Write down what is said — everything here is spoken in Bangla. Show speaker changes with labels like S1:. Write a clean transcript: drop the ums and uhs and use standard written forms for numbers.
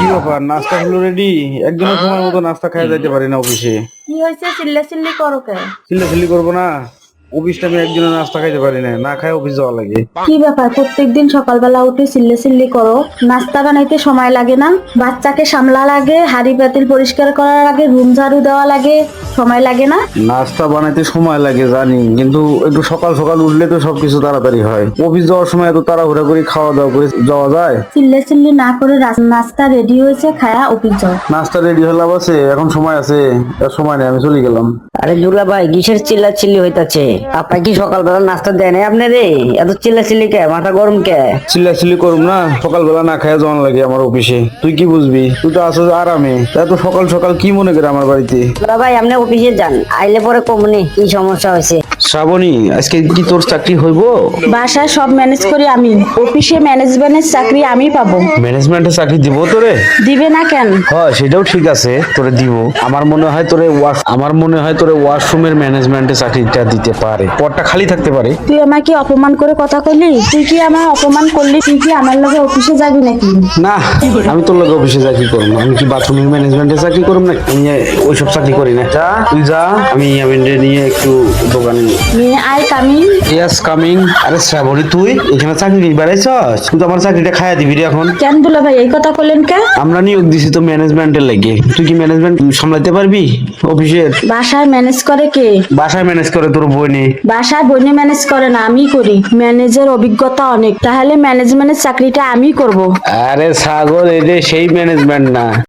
S1: কি ব্যাপার, নাস্তা হলো রেডি? একজনের সময় মতো নাস্তা খাই যাইতে পারি না অফিসে।
S2: কি হয়েছে? চিল্লাচিল্লি করো কে?
S1: চিল্লাচিল্লি করবো না? অফিস টাইমে একজনের নাস্তা খাইতে পারি না, না খাই অফিস যাওয়া লাগে।
S2: কি ব্যাপার, প্রত্যেকদিন সকালবেলা উঠে চিল্লাচিল্লি করো? নাস্তা বানাইতে সময় লাগে না? বাচ্চাকে সামলা লাগে, হাঁড়ি পাতিল পরিষ্কার করার আগে রুম ঝাড়ু দেওয়া লাগে, সময় লাগে না?
S1: নাস্তা বানাইতে সময় লাগে জানি, কিন্তু একটু সকাল সকাল উঠলে তো সবকিছু তাড়াতাড়ি হয়। অফিস যাওয়ার সময় এত তাড়াহুড়া করে খাওয়া দাওয়া করে যাওয়া যায়?
S2: চিল্লাচিল্লি না করে নাস্তা রেডি হয়েছে, খায়া অফিস যাও।
S1: নাস্তা রেডি হলাম, আছে এখন সময় আছে? আর সময় নেই, আমি চলে গেলাম।
S3: আরে দুলা ভাই, কিসের চিল্লা চিল্লি হইতাছে? আপনার কি সকালবেলা নাস্তা দেয় নাই আপনি রে? এত চিল্লা চিল্লি কে? মাথা গরম কে?
S1: চিল্লাচিল্লি করুম না? সকালবেলা না খাইয়া যাওয়ান লাগে আমার অফিসে। তুই কি বুঝবি? তুই তো আসো আরামে, এত সকাল সকাল কি মনে করে আমার বাড়িতে?
S3: দুলা ভাই, আপনি অফিসে যান, আইলে পরে কমনি কি সমস্যা হয়েছে।
S1: শ্রাবণী, আজকে কি তোর চাকরি হইব?
S2: বাসায় সব ম্যানেজ করি আমি, অফিসে ম্যানেজমেন্টের চাকরি আমি পাবো।
S1: ম্যানেজমেন্টের চাকরি দিব তোরে?
S2: দিবে না কেন?
S1: হয়, সেটাও ঠিক আছে, তোরে দিব। আমার মনে হয় তোরে ওয়াশরুমের ম্যানেজমেন্টের চাকরিটা দিতে পারে, পদটা খালি থাকতে পারে।
S2: তুই আমাকে অপমান করে কথা কইলি? তুই কি আমার অপমান করলি? তুই কি আমার লগে অফিসে যাবি নাকি?
S1: না, আমি তোর লগে অফিসে চাকরি করব না। আমি কি বাথরুমের ম্যানেজমেন্টের চাকরি করব না? আমি ওইসব চাকরি করি না। যা, তুই যা, আমি নিয়ে একটু দোকানে।
S2: মেয়ে আই কামিং।
S1: Yes coming. আরে শ্রাবণী, তুই এখানে চাকরি বাড়াইছস? তুই তো আমার চাকরিটা খাইয়া দিবি রে এখন।
S2: কেন দুলা ভাই এই কথা কইলেন কে?
S1: আমরা নিয়োগ দিছি তো ম্যানেজমেন্টের লাগে। তুই কি ম্যানেজমেন্ট সামলাতে পারবি অফিসের?
S2: বাসায় ম্যানেজ করে কে?
S1: বাসায় ম্যানেজ করে তোর বোনে।
S2: বাসায় বইনে ম্যানেজ করে না, আমি করি। ম্যানেজের অভিজ্ঞতা অনেক, তাহলে ম্যানেজমেন্টের চাকরিটা আমি করব।
S1: আরে ছাগল, এই যে সেই ম্যানেজমেন্ট না।